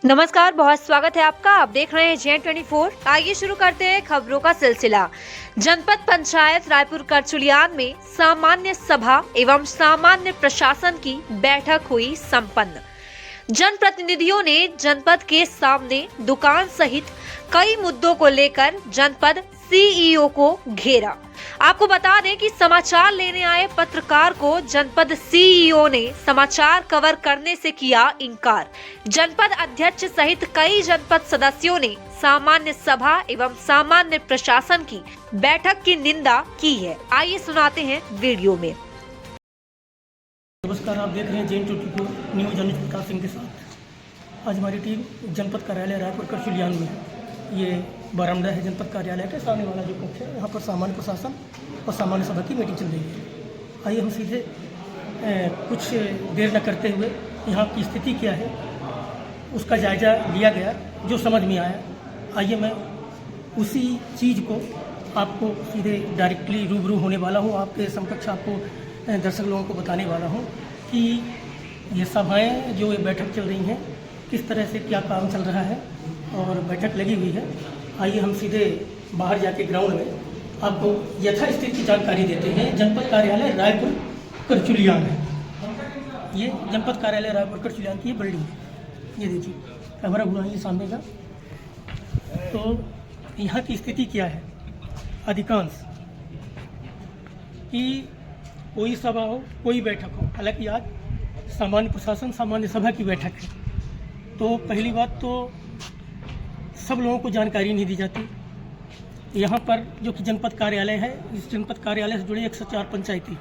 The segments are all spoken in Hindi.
नमस्कार, बहुत स्वागत है आपका। आप देख रहे हैं J24। आइए शुरू करते हैं खबरों का सिलसिला। जनपद पंचायत रायपुर करचुलियान में सामान्य सभा एवं सामान्य प्रशासन की बैठक हुई संपन्न। जनप्रतिनिधियों ने जनपद के सामने दुकान सहित कई मुद्दों को लेकर जनपद सीईओ को घेरा। आपको बता दें कि समाचार लेने आए पत्रकार को जनपद सीईओ ने समाचार कवर करने से किया इनकार। जनपद अध्यक्ष सहित कई जनपद सदस्यों ने सामान्य सभा एवं सामान्य प्रशासन की बैठक की निंदा की है। आइए सुनाते हैं वीडियो में। नमस्कार, आप देख रहे हैं J24 न्यूज अनुज प्रकाश सिंह के साथ। आज हमारी टीम जनपद कार्यालय रायपुर करचुलियान में है। ये बरामदा है जनपद कार्यालय के सामने वाला जो कक्ष है। यहाँ पर सामान्य प्रशासन और सामान्य सभा की मीटिंग चल रही है। आइए हम सीधे कुछ देर न करते हुए यहाँ की स्थिति क्या है उसका जायजा लिया गया, जो समझ में आया। आइए मैं उसी चीज़ को आपको सीधे डायरेक्टली रूबरू होने वाला हूँ, आपके समकक्ष आपको दर्शक लोगों को बताने वाला हूँ कि ये सभाएं जो ये बैठक चल रही हैं किस तरह से क्या काम चल रहा है और बैठक लगी हुई है। आइए हम सीधे बाहर जाके ग्राउंड में आपको यथास्थिति की जानकारी देते हैं। जनपद कार्यालय रायपुर करचुलियान है। ये जनपद कार्यालय रायपुर करचुलियान की ये बिल्डिंग है। ये देखिए कैमरा घुमाइए सामने का। तो यहाँ की स्थिति क्या है, अधिकांश कि कोई सभा हो कोई बैठक हो, हालांकि आज सामान्य प्रशासन सामान्य सभा की बैठक है। तो पहली बात तो सब लोगों को जानकारी नहीं दी जाती। यहाँ पर जो कि जनपद कार्यालय है, इस जनपद कार्यालय से जुड़े 104 पंचायती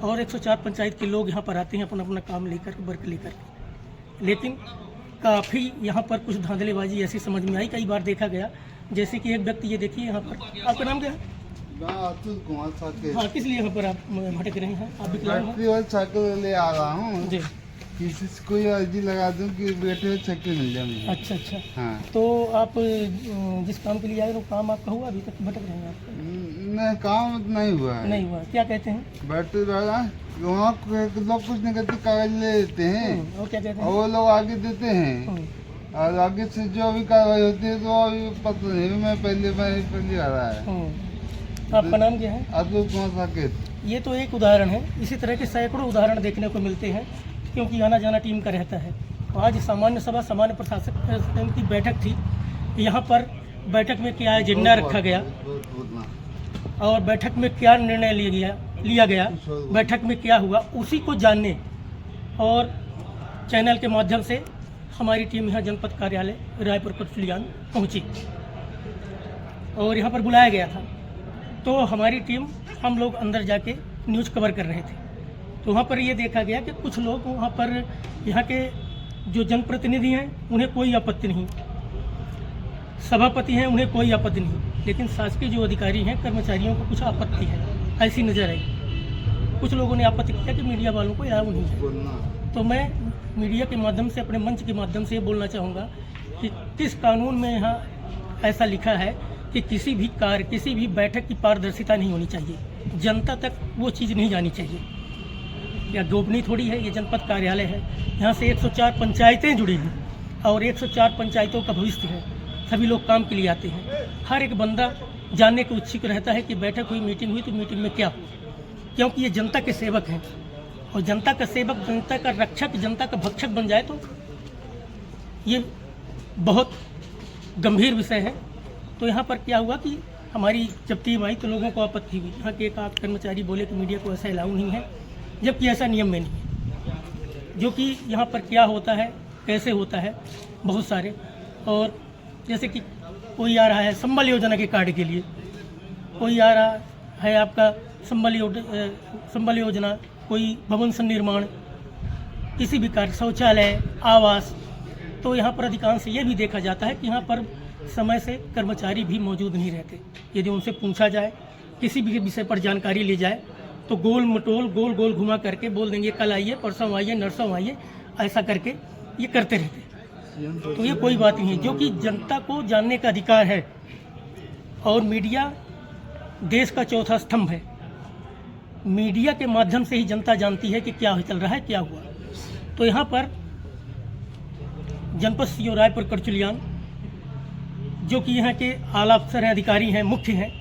और 104 पंचायत के लोग यहाँ पर आते हैं अपना अपना काम लेकर, वर्क लेकर। लेकिन काफ़ी यहाँ पर कुछ धांधलेबाजी ऐसी समझ में आई। कई बार देखा गया, जैसे कि एक व्यक्ति, ये देखिए यहाँ पर, आपका नाम क्या है? अतुल कुमार साकेत। हाँ, किस लिए यहाँ पर आप भटक रहे हैं? आप बैटरी वाली साइकिल ले आ रहा हूँ जी। किसी से कोई अर्जी लगा दूँ कि बैटरी वाली साइकिल मिल जाए मुझे। अच्छा अच्छा। हाँ, तो आप जिस काम के लिए आए वो काम आपका हुआ? अभी तक भटक रहे हैं आप? नहीं, काम नहीं हुआ है। नहीं हुआ, क्या कहते हैं? बैटरी वाला वहाँ लोग कुछ निगेटिव कागज ले लेते हैं और क्या कहते और हैं? वो लोग आगे देते हैं और आगे से जो भी कार्रवाई होती है तो अभी पता नहीं। मैं पहली आ रहा है। आपका नाम क्या है? अतुल कुमार साकेत। ये तो एक उदाहरण है। इसी तरह के सैकड़ों उदाहरण देखने को मिलते हैं, क्योंकि आना जाना टीम का रहता है। आज सामान्य सभा सामान्य प्रशासन की बैठक थी। यहाँ पर बैठक में क्या एजेंडा रखा गया और बैठक में क्या निर्णय लिया गया, बैठक में क्या हुआ, उसी को जानने और चैनल के माध्यम से हमारी टीम यहाँ जनपद कार्यालय रायपुर करचुलियान पहुँची और यहाँ पर बुलाया गया था। तो हमारी टीम, हम लोग अंदर जाके न्यूज़ कवर कर रहे थे। तो वहाँ पर ये देखा गया कि कुछ लोग वहाँ पर, यहाँ के जो जनप्रतिनिधि हैं उन्हें कोई आपत्ति नहीं, सभापति हैं उन्हें कोई आपत्ति नहीं, लेकिन शासकीय जो अधिकारी हैं कर्मचारियों को कुछ आपत्ति है, ऐसी नज़र आई। कुछ लोगों ने आपत्ति किया कि मीडिया वालों को अलाउ नहीं है। तो मैं मीडिया के माध्यम से, अपने मंच के माध्यम से ये बोलना चाहूँगा कि किस कानून में यहाँ ऐसा लिखा है कि किसी भी कार्य, किसी भी बैठक की पारदर्शिता नहीं होनी चाहिए, जनता तक वो चीज़ नहीं जानी चाहिए। या गोपनीय थोड़ी है, ये जनपद कार्यालय है। यहाँ से 104 पंचायतें जुड़ी हैं और 104 पंचायतों का भविष्य है। सभी लोग काम के लिए आते हैं। हर एक बंदा जानने को इच्छुक रहता है कि बैठक हुई, मीटिंग हुई तो मीटिंग में क्या हुआ, क्योंकि ये जनता के सेवक हैं और जनता का सेवक, जनता का रक्षक, जनता का भक्षक बन जाए तो ये बहुत गंभीर विषय है। तो यहाँ पर क्या हुआ कि हमारी जब टीम आई तो लोगों को आपत्ति हुई। यहाँ के एक आध कर्मचारी बोले कि मीडिया को ऐसा अलाउ नहीं है, जबकि ऐसा नियम में नहीं है। जो कि यहाँ पर क्या होता है, कैसे होता है, बहुत सारे, और जैसे कि कोई आ रहा है संबल योजना के कार्ड के लिए, कोई आ रहा है आपका संबल योजना, कोई भवन निर्माण, किसी भी कार्य, शौचालय, आवास। तो यहाँ पर अधिकांश ये भी देखा जाता है कि यहाँ पर समय से कर्मचारी भी मौजूद नहीं रहते। यदि उनसे पूछा जाए, किसी भी विषय पर जानकारी ली जाए तो गोल मटोल, गोल गोल घुमा करके बोल देंगे कल आइए, परसों आइए, नरसों आइए, ऐसा करके ये करते रहते। तो ये कोई बात नहीं है, जो कि जनता को जानने का अधिकार है। और मीडिया देश का चौथा स्तंभ है। मीडिया के माध्यम से ही जनता जानती है कि क्या चल रहा है, क्या हुआ। तो यहाँ पर जनपद सीओ रायपुर करचुलियान, जो कि यहाँ के आला अफसर हैं, अधिकारी हैं, मुख्य हैं,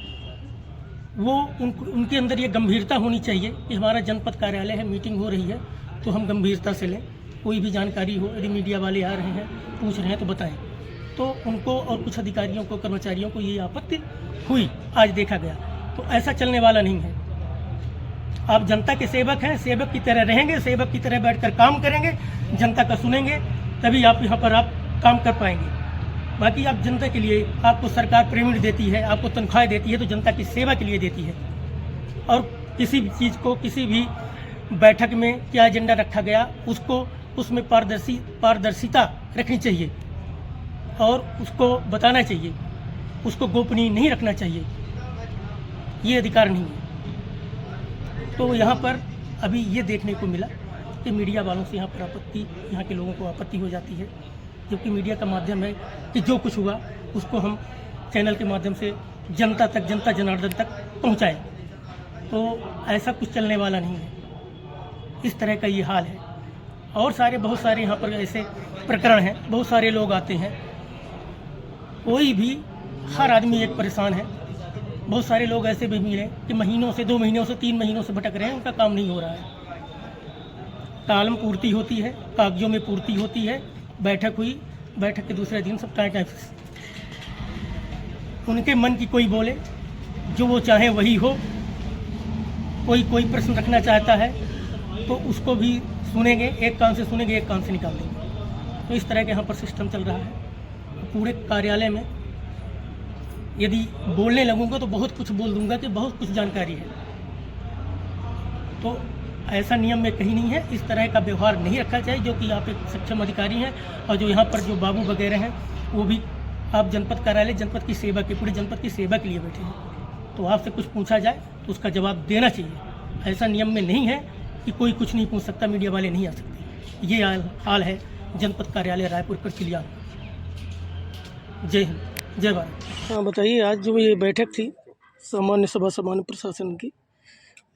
वो उनके अंदर ये गंभीरता होनी चाहिए कि हमारा जनपद कार्यालय है, मीटिंग हो रही है तो हम गंभीरता से लें। कोई भी जानकारी हो, यदि मीडिया वाले आ रहे हैं, पूछ रहे हैं तो बताएं। तो उनको और कुछ अधिकारियों को, कर्मचारियों को ये आपत्ति हुई, आज देखा गया। तो ऐसा चलने वाला नहीं है। आप जनता के सेवक हैं, सेवक की तरह रहेंगे, सेवक की तरह बैठकर काम करेंगे, जनता का सुनेंगे, तभी आप यहाँ पर आप काम कर पाएंगे। बाकी आप जनता के लिए, आपको सरकार पेमेंट देती है, आपको तनख्वाहें देती है तो जनता की सेवा के लिए देती है। और किसी भी चीज़ को, किसी भी बैठक में क्या एजेंडा रखा गया, उसको उसमें पारदर्शिता रखनी चाहिए और उसको बताना चाहिए, उसको गोपनीय नहीं रखना चाहिए। ये अधिकार नहीं है। तो यहाँ पर अभी ये देखने को मिला कि मीडिया वालों से यहाँ पर आपत्ति, यहाँ के लोगों को आपत्ति हो जाती है, जबकि मीडिया का माध्यम है कि जो कुछ हुआ उसको हम चैनल के माध्यम से जनता तक, जनता जनार्दन तक पहुँचाएं। तो ऐसा कुछ चलने वाला नहीं है। इस तरह का ये हाल है। और बहुत सारे यहाँ पर ऐसे प्रकरण हैं, बहुत सारे लोग आते हैं, कोई भी, हर आदमी एक परेशान है। बहुत सारे लोग ऐसे भी मिले कि महीनों से, 2 महीनों से, 3 महीनों से भटक रहे हैं, उनका काम नहीं हो रहा है। कालम पूर्ति होती है, कागजों में पूर्ति होती है, बैठक हुई, बैठक के दूसरे दिन सब टाइम उनके मन की कोई बोले, जो वो चाहे वही हो। कोई प्रश्न रखना चाहता है तो उसको भी सुनेंगे, एक कान से सुनेंगे, एक कान से निकाल देंगे। तो इस तरह के यहाँ पर सिस्टम चल रहा है। पूरे कार्यालय में यदि बोलने लगूंगा तो बहुत कुछ बोल दूंगा कि बहुत कुछ जानकारी है। तो ऐसा नियम में कहीं नहीं है। इस तरह का व्यवहार नहीं रखा चाहिए। जो कि आप एक सक्षम अधिकारी हैं और जो यहाँ पर जो बाबू वगैरह हैं, वो भी आप जनपद कार्यालय, जनपद की सेवा के, पूरे जनपद की सेवा के लिए बैठे हैं। तो आपसे कुछ पूछा जाए तो उसका जवाब देना चाहिए। ऐसा नियम में नहीं है कि कोई कुछ नहीं पूछ सकता, मीडिया वाले नहीं आ सकते। ये हाल है जनपद कार्यालय रायपुर करचुलियान। जय हिंद, जय भारत। हाँ बताइए, आज जो ये बैठक थी सामान्य सभा, सामान्य प्रशासन की,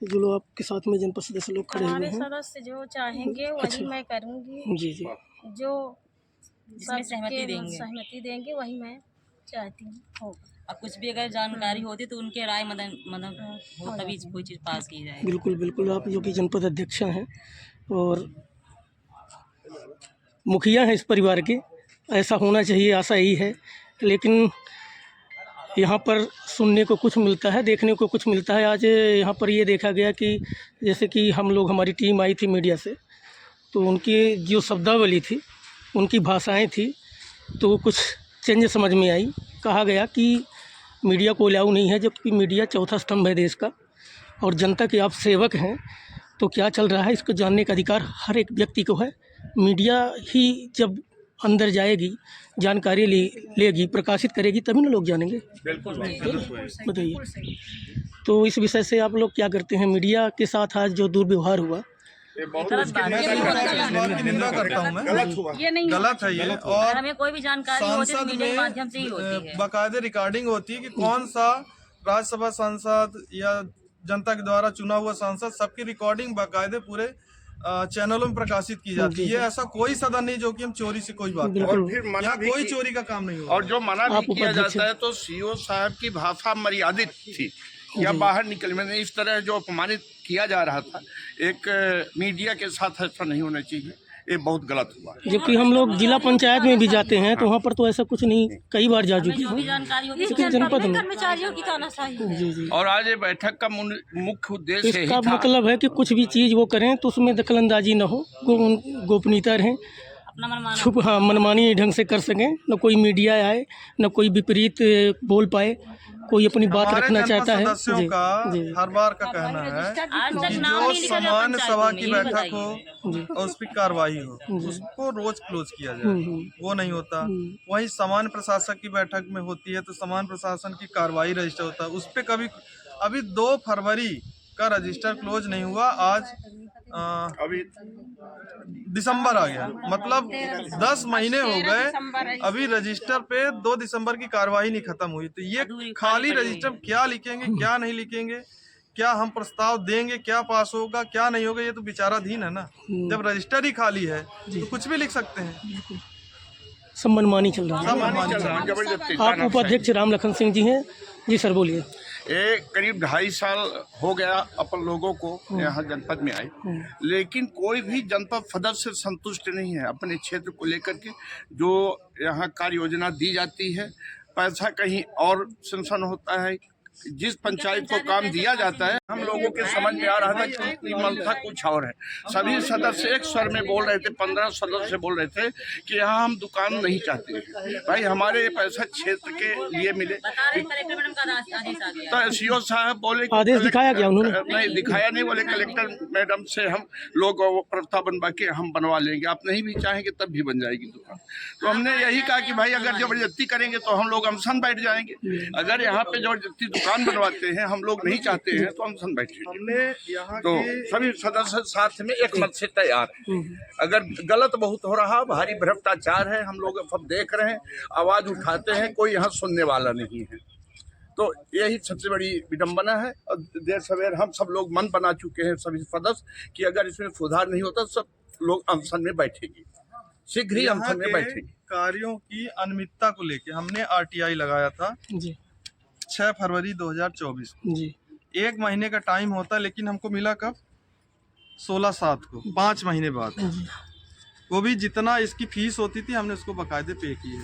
जो लोग आपके साथ में जनपद सदस्य लोग खड़े हुए हैं, हमारे सदस्य जो चाहेंगे वही मैं करूँगी। जी जी, जो सहमति देंगे वही मैं चाहती हूँ। अब कुछ भी अगर जानकारी होती तो उनके राय मदद हो तभी कोई चीज़ पास की जाए। बिल्कुल बिल्कुल। आप जो कि जनपद अध्यक्ष हैं और मुखिया हैं इस परिवार के, ऐसा होना चाहिए, आशा यही है। लेकिन यहाँ पर सुनने को कुछ मिलता है, देखने को कुछ मिलता है। आज यहाँ पर ये देखा गया कि जैसे कि हम लोग, हमारी टीम आई थी मीडिया से, तो उनकी जो शब्दावली थी, उनकी भाषाएं थी, तो कुछ चेंज समझ में आई। कहा गया कि मीडिया को अलाउ नहीं है, जबकि मीडिया चौथा स्तंभ है देश का और जनता के आप सेवक हैं। तो क्या चल रहा है इसको जानने का अधिकार हर एक व्यक्ति को है। मीडिया ही जब अंदर जाएगी, जानकारी लेगी, प्रकाशित करेगी, तभी ना लोग जानेंगे। बताइए, तो इस विषय से आप लोग क्या करते हैं? मीडिया के साथ आज जो दुर्व्यवहार हुआ, निंदा करता हूँ मैं, गलत है ये। और हमें कोई भी जानकारी होती है तो सांसद मीडिया के माध्यम से ही होती है। बाकायदे रिकॉर्डिंग होती है कि कौन सा राज्यसभा सांसद या जनता के द्वारा चुना हुआ सांसद, सबकी रिकॉर्डिंग बाकायदे पूरे चैनलों में प्रकाशित की जाती है। ये ऐसा कोई सदन नहीं जो कि हम चोरी से कोई बात करें। और फिर मना भी कोई चोरी का काम नहीं होगा। और जो मना भी किया जाता है तो सीओ साहब की भाषा मर्यादित थी या बाहर निकल में, इस तरह जो अपमानित किया जा रहा था, एक मीडिया के साथ ऐसा नहीं होना चाहिए। ये बहुत गलत हुआ। जबकि हम लोग जिला पंचायत में भी जाते हैं तो वहाँ पर तो ऐसा कुछ नहीं, कई बार जा चुके हैं जनपद में। कर्मचारियों की तानाशाही है। जी जी। और आज ये बैठक का मुख्य उद्देश्य यही इसका था। मतलब है कि कुछ भी चीज़ वो करें तो उसमें दखलंदाजी न हो, गोपनीयता रहें, मनमानी ढंग से कर सकें, न कोई मीडिया आए, न कोई विपरीत बोल पाए, कोई अपनी बात रखना चाहता है। सदस्यों का हर बार का कहना है कि जो सामान्य सभा की बैठक हो और उस पर कार्रवाई हो, उसको रोज क्लोज किया जाए। वो नहीं होता। वही सामान्य प्रशासक की बैठक में होती है तो सामान्य प्रशासन की कार्रवाई रजिस्टर होता है, उस पर कभी, अभी 2 फरवरी का रजिस्टर क्लोज नहीं हुआ। आज अभी दिसंबर आ गया, मतलब 10 महीने हो गए, अभी रजिस्टर पे 2 दिसंबर की कार्रवाई नहीं खत्म हुई। तो ये खाली रजिस्टर क्या लिखेंगे, क्या नहीं लिखेंगे, क्या हम प्रस्ताव देंगे, क्या पास होगा, क्या नहीं होगा, ये तो विचाराधीन है ना। जब रजिस्टर ही खाली है तो कुछ भी लिख सकते हैं। सब मनमानी चल रहा सब मनमानी चल रहा है, जबरदस्ती है। आप उपाध्यक्ष राम लखन सिंह जी हैं। जी सर बोलिए। ये करीब 2.5 साल हो गया अपन लोगों को यहाँ जनपद में आए, लेकिन कोई भी जनपद सदस्य संतुष्ट नहीं है अपने क्षेत्र को लेकर के। जो यहाँ कार्य योजना दी जाती है, पैसा कहीं और सेंक्शन होता है। जिस पंचायत को काम दिया जाता है, हम लोगों के समझ में आ रहा था कि उनकी मंशा कुछ और है। सभी सदस्य एक स्वर में बोल रहे थे, 15 सदस्य बोल रहे थे कि यहाँ हम दुकान नहीं चाहते हैं, भाई हमारे पैसा क्षेत्र के लिए मिले। कलेक्टर मैडम का आदेश आ गया। तो सीओ साहब बोले आदेश दिखाया गया उन्होंने? नहीं दिखाया नहीं, बोले कलेक्टर मैडम से हम लोग वो प्रस्ताव बनवा के हम बनवा लेंगे, आप नहीं भी चाहेंगे तब भी बन जाएगी दुकान। तो हमने यही कहा कि भाई अगर जबरदस्ती करेंगे तो हम लोग अनशन बैठ जाएंगे। अगर यहाँ पे जबरदस्ती दुकान बनवाते हैं, हम लोग नहीं चाहते हैं, तो अनशन बैठेंगे। हमने यहाँ तो सभी सदस्य साथ में एक मत से तैयार हैं। अगर गलत बहुत हो रहा, भारी भ्रष्टाचार है, हम लोग सब देख रहे हैं, आवाज उठाते हैं, कोई यहाँ सुनने वाला नहीं है। तो यही सबसे बड़ी विडंबना है। और देर सवेर हम सब लोग मन बना चुके हैं सभी सदस्य कि अगर इसमें सुधार नहीं होता सब लोग अनशन में बैठेंगे, शीघ्र ही अनशन में बैठेंगे। कार्यों की अनियमितता को लेके हमने RTI लगाया था जी 6 फरवरी 2024 को। जी 1 महीने का टाइम होता, लेकिन हमको मिला कब? 16/7 को, 5 महीने बाद। वो भी जितना इसकी फीस होती थी हमने उसको बकायदे पे किए।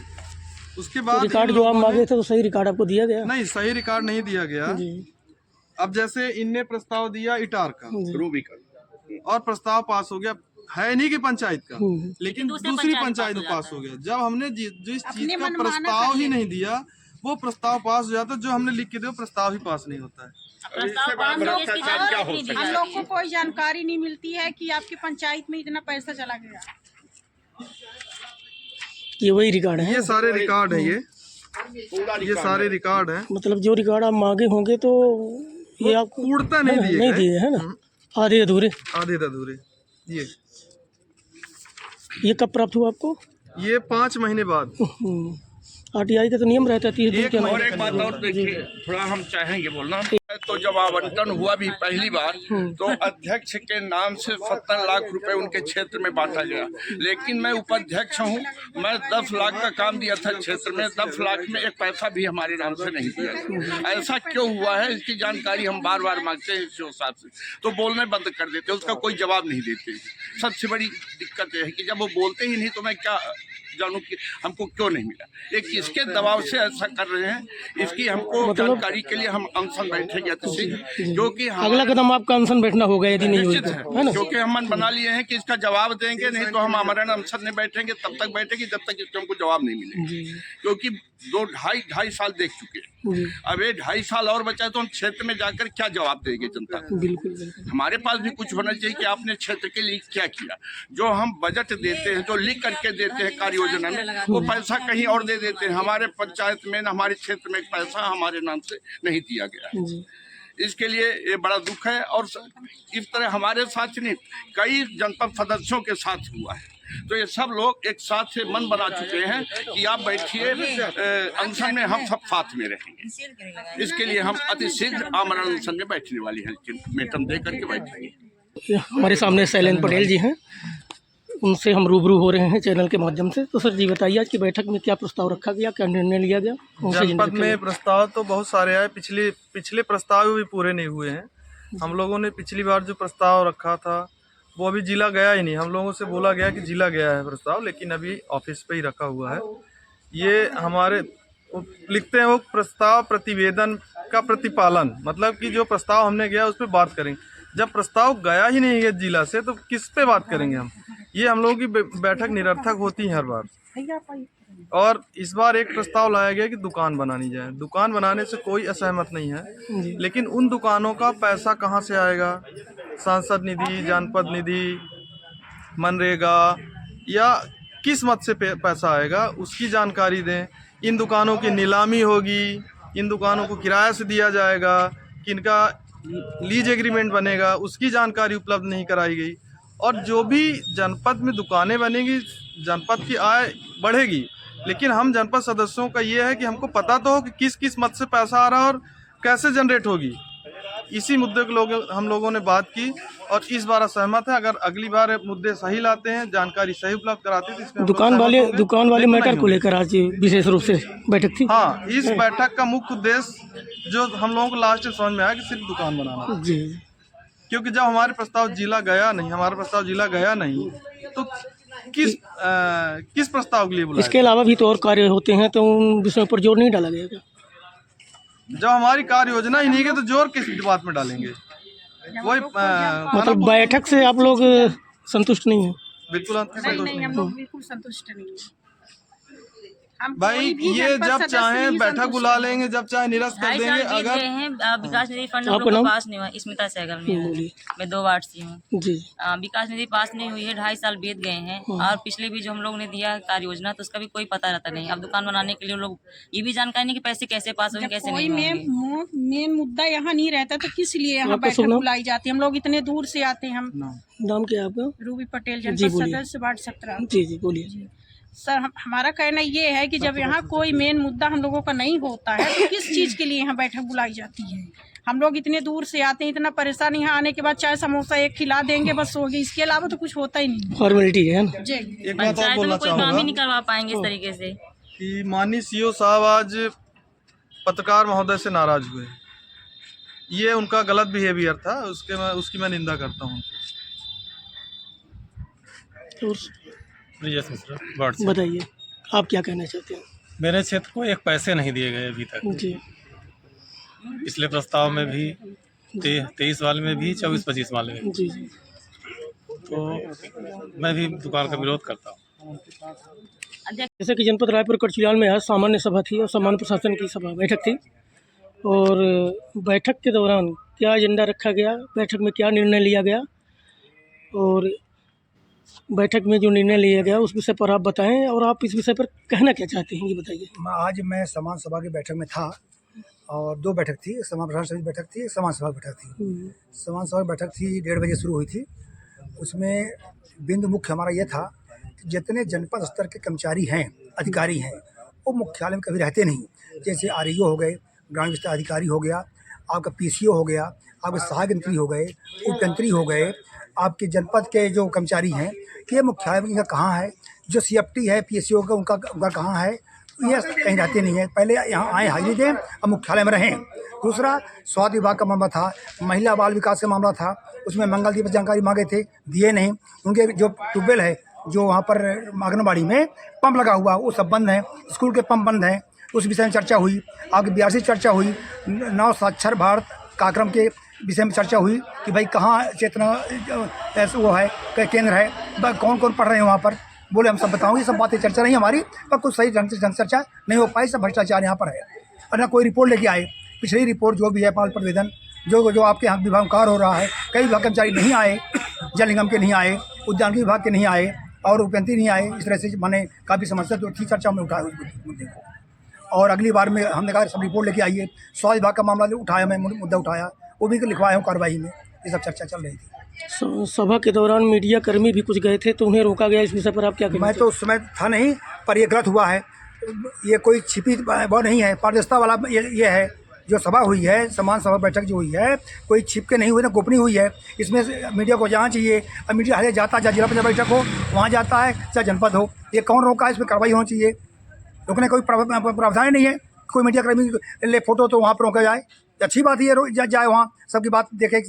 उसके बाद रिकॉर्ड जो आप मांगे थे तो सही रिकॉर्ड आपको दिया गया? नहीं, सही रिकॉर्ड नहीं दिया गया। जी अब जैसे इनने प्रस्ताव दिया इटार का रूबी का और प्रस्ताव पास हो गया, है नहीं कि पंचायत का, लेकिन दूसरी पंचायत में पास हो गया। जब हमने जिस चीज का प्रस्ताव ही नहीं दिया, वो प्रस्ताव पास हो जाता, जो हमने लिख के दिया प्रस्ताव ही पास नहीं होता है। हम लोग को कोई जानकारी नहीं मिलती है कि आपकी पंचायत में इतना पैसा चला गया। ये वही रिकॉर्ड है? ये सारे रिकॉर्ड है, ये सारे रिकॉर्ड है। मतलब जो रिकॉर्ड आप मांगे होंगे तो ये आपको पूर्णता नहीं दिए है ना, आधे अधूरे ये ये कब प्राप्त हुआ आपको? ये 5 महीने बाद। RTI का तो नियम रहता है 30 दिन के और एक बात और देखिए, थोड़ा हम चाहेंगे बोलना। तो जब आवंटन हुआ भी पहली बार, तो अध्यक्ष के नाम से 70 लाख रुपए उनके क्षेत्र में बांटा गया, लेकिन मैं उपाध्यक्ष हूँ, मैं 10 लाख का काम दिया था क्षेत्र में, 10 लाख में एक पैसा भी हमारे नाम से नहीं दिया गया। ऐसा क्यों हुआ है, इसकी जानकारी हम बार बार मांगते हैं सीओ साहब से, तो बोलने बंद कर देते, उसका कोई जवाब नहीं देते। सबसे बड़ी दिक्कत यह है कि जब वो बोलते ही नहीं तो मैं क्या जानूं कि हमको क्यों नहीं मिला। ये किसके दबाव से ऐसा कर रहे हैं, इसकी हमको जानकारी के लिए हम अनशन बैठेंगे क्योंकि अगला कदम आपका अनशन बैठना होगा यदि नहीं निश्चित होता है, क्योंकि हम मन बना लिए हैं कि इसका जवाब देंगे, नहीं तो हम आमरण अनशन में बैठेंगे, तब तक बैठेंगे जब तक इसका हमको जवाब नहीं मिलेगा। क्योंकि 2-2.5 साल देख चुके हैं, अब ये 2.5 साल और बचा है, तो हम क्षेत्र में जाकर क्या जवाब देंगे जनता को? बिल्कुल हमारे पास भी कुछ होना चाहिए कि आपने क्षेत्र के लिए क्या किया। जो हम बजट देते हैं, जो लिख करके देते हैं कार्य योजना में, वो पैसा कहीं और दे देते हैं। हमारे पंचायत में, हमारे क्षेत्र में एक पैसा हमारे नाम से नहीं दिया गया। इसके लिए ये बड़ा दुख है। और इस तरह हमारे साथ नहीं, कई जनपद सदस्यों के साथ हुआ है। तो ये सब लोग एक साथ से मन बना चुके हैं कि आप बैठिए, अनशन में हम सब साथ में रहेंगे। इसके लिए हम अति शीघ्र आमरण अनशन में बैठने वाली हैं, मेटम दे करके बैठेंगे। हमारे सामने शैलेंद्र पटेल जी हैं, उनसे हम रूबरू हो रहे हैं चैनल के माध्यम से। तो सर जी बताइए, आज की बैठक में क्या प्रस्ताव रखा गया, क्या निर्णय लिया गया? जनपद में प्रस्ताव तो बहुत सारे आए, पिछले प्रस्ताव भी पूरे नहीं हुए हैं। हम लोगों ने पिछली बार जो प्रस्ताव रखा था वो अभी जिला गया ही नहीं। हम लोगों से बोला गया कि जिला गया है प्रस्ताव, लेकिन अभी ऑफिस पे ही रखा हुआ है। ये हमारे लिखते हैं वो प्रस्ताव प्रतिवेदन का प्रतिपालन, मतलब कि जो प्रस्ताव हमने गया उस पर बात करेंगे। जब प्रस्ताव गया ही नहीं है जिला से तो किस पे बात करेंगे हम? ये हम लोगों की बैठक निरर्थक होती है हर बार। और इस बार एक प्रस्ताव लाया गया कि दुकान बनानी जाए। दुकान बनाने से कोई असहमत नहीं है, लेकिन उन दुकानों का पैसा कहाँ से आएगा? सांसद निधि, जनपद निधि, मनरेगा या किस मत से पैसा आएगा, उसकी जानकारी दें। इन दुकानों की नीलामी होगी, इन दुकानों को किराया से दिया जाएगा, किनका लीज एग्रीमेंट बनेगा, उसकी जानकारी उपलब्ध नहीं कराई गई। और जो भी जनपद में दुकानें बनेगी, जनपद की आय बढ़ेगी, लेकिन हम जनपद सदस्यों का ये है कि हमको पता तो हो कि किस किस मत से पैसा आ रहा है और कैसे जनरेट होगी। इसी मुद्दे को हम लोगों ने बात की और इस बार असहमत है। अगर अगली बार मुद्दे सही लाते हैं, जानकारी सही उपलब्ध कराते हैं तो इसमें हम लोग सहमत होंगे। दुकान वाले लेकिन मैटर नहीं को लेकर आज विशेष रूप से बैठक थी। हाँ, इस बैठक का मुख्य उद्देश्य जो हम लोगों को लास्ट में समझ में आया कि सिर्फ दुकान बनाना था। जी, क्योंकि जब हमारा प्रस्ताव जिला गया नहीं तो किस प्रस्ताव के लिए बुलाया? इसके अलावा भी तो और कार्य होते हैं, तो उन विषयों पर जोर नहीं डाला गया क्या? जब हमारी कार्य योजना ही नहीं है तो जोर किस बात में डालेंगे? वही मतलब बैठक से आप लोग संतुष्ट नहीं हैं? बिल्कुल संतुष्ट नहीं, हम लोग बिल्कुल संतुष्ट नहीं हैं। हम भाई कोई भी ये जनपद जब सदस्य चाहे नहीं बैठक संतुष्ट बुला हैं। लेंगे, जब चाहे निरस्त कर 2.5 देंगे। साल बीत अगर गए हैं, विकास निधि फंड हम आपका लोग को नाम? पास नहीं हुआ। स्मिता सहगल में बोलिए। मैं 2 वार्ड से हूँ। जी, विकास निधि पास नहीं हुई है, 2.5 साल बीत गए हैं और पिछले भी जो हम लोग ने दिया है कार्य योजना तो उसका भी कोई पता रहता नहीं। अब दुकान बनाने के लिए लोग ये भी जानकारी नहीं कि पैसे कैसे पास होंगे, कैसे कोई नहीं होंगे। मेन मुद्दा यहाँ नहीं रहता तो किस लिए यहाँ आपका बैठक शुभ नाम? बुलाई जाती है? हम लोग इतने दूर से आते हैं। हम नाम क्या है आपका? रूबी पटेल, जी, जनपद बोलिए। सदस्य, वार्ड 17। जी, बोलिए। सर, हमारा कहना ये है कि जब यहाँ कोई मेन मुद्दा हम लोगों का नहीं होता है तो किस चीज़ के लिए यहाँ बैठक बुलाई जाती है? हम लोग इतने दूर से आते हैं, इतना परेशान, यहाँ आने के बाद चाय समोसा एक खिला देंगे बस हो गई, इसके अलावा तो कुछ होता ही नहीं। फॉर्मेलिटी है ना? जी, एक बात और पंचायत बोलना में कोई काम ही चाहूँगा नहीं करवा पाएंगे इस तरीके से। कि माननीय सीओ साहब आज पत्रकार महोदय से नाराज हुए। ये उनका गलत बिहेवियर था, उसकी मैं निंदा करता हूँ। ब्रिजेश मिश्रा, वार्ड से। बताइए, आप क्या कहना चाहते हैं? मेरे क्षेत्र को एक पैसे नहीं दिए गए अभी तक। जी, पिछले प्रस्ताव में भी 23 वाले में भी 24-25 वाले में भी। जी, जी। तो मैं भी दुकान का विरोध करता हूँ। जैसे कि जनपद रायपुर कड़चियाल में आज सामान्य सभा थी और सामान्य प्रशासन की सभा बैठक थी, और बैठक के दौरान क्या एजेंडा रखा गया, बैठक में क्या निर्णय लिया गया, और बैठक में जो निर्णय लिया गया उस विषय पर आप बताएं, और आप इस विषय पर कहना क्या चाहते हैं ये बताइए। आज मैं समान सभा की बैठक में था और 2 बैठक थी, एक समान प्रशासन समिति बैठक थी, एक समान सभा बैठक थी। समान सभा बैठक थी 1:30 बजे शुरू हुई थी। उसमें बिंदु मुख्य हमारा ये था कि जितने जनपद स्तर के कर्मचारी हैं, अधिकारी हैं, वो मुख्यालय में कभी रहते नहीं। जैसे आरईओ हो गए, ग्रामीण विस्तार अधिकारी हो गया, आपका पीसीओ हो गया, आपके सहायक यंत्री हो गए, उप यंत्री हो गए, आपके जनपद के जो कर्मचारी हैं, ये मुख्यालय में कहाँ है? जो सीएफटी है, पीएससीओ का उनका कहाँ है? ये कहीं रहते नहीं है। पहले यहाँ आए, हाजिरी दें, अब मुख्यालय में रहें। दूसरा, स्वास्थ्य विभाग का मामला था, महिला बाल विकास का मामला था, उसमें मंगल दिवस जानकारी मांगे थे, दिए नहीं। उनके जो ट्यूबवेल है, जो वहाँ पर आंगनबाड़ी में पंप लगा हुआ, वो सब बंद हैं। स्कूल के पंप बंद हैं, उस विषय में चर्चा हुई। आगे बिहार से चर्चा हुई, 9 साक्षर भारत कार्यक्रम के विषय में चर्चा हुई कि भाई कहाँ चेतना वो है, केंद्र है, कौन कौन पढ़ रहे हैं वहाँ पर। बोले हम सब बताओगे, सब बातें चर्चा नहीं हमारी, पर कुछ सही ढंग से चर्चा नहीं हो पाई। सब भ्रष्टाचार यहाँ पर है, और ना कोई रिपोर्ट लेके आए। पिछली रिपोर्ट जो भी है, पाल प्रतिवेदन जो आपके यहाँ विभाग में कार्य हो रहा है, कई विभाग कर्मचारी नहीं आए, जल निगम के नहीं आए, उद्यान विभाग के नहीं आए, और उपयंत्री नहीं आए। इस तरह से मैंने काफ़ी समस्या जो थी चर्चा में उठाया उस मुद्दे को। और अगली बार में हमने कहा सब रिपोर्ट लेके आइए। स्वास्थ्य विभाग का मामला उठाया, मैं मुद्दा उठाया, वो भी लिखवाया हूँ कार्रवाई में। ये सब चर्चा चल रही थी। सभा के दौरान मीडिया कर्मी भी कुछ गए थे तो उन्हें रोका गया, इस विषय पर आप क्या कहना मैं तो उस समय था नहीं, पर ये गलत हुआ है। ये कोई छिपी वो नहीं है, पारदर्शिता वाला ये है। जो सभा हुई है, समान सभा बैठक जो हुई है, कोई छिप के नहीं हुई ना, गोपनीय हुई है। इसमें मीडिया को जाना चाहिए। अब मीडिया हर जाता, चाहे जिला पंचायत बैठक हो वहाँ जाता है, चाहे जनपद हो। ये कौन रोका है? इसमें कार्रवाई होनी चाहिए। रोकने कोई प्रावधान नहीं है। कोई मीडिया कर्मी ले फोटो तो वहाँ पर रोका जाए, अच्छी बात है, जाए वहाँ सबकी बात देखे।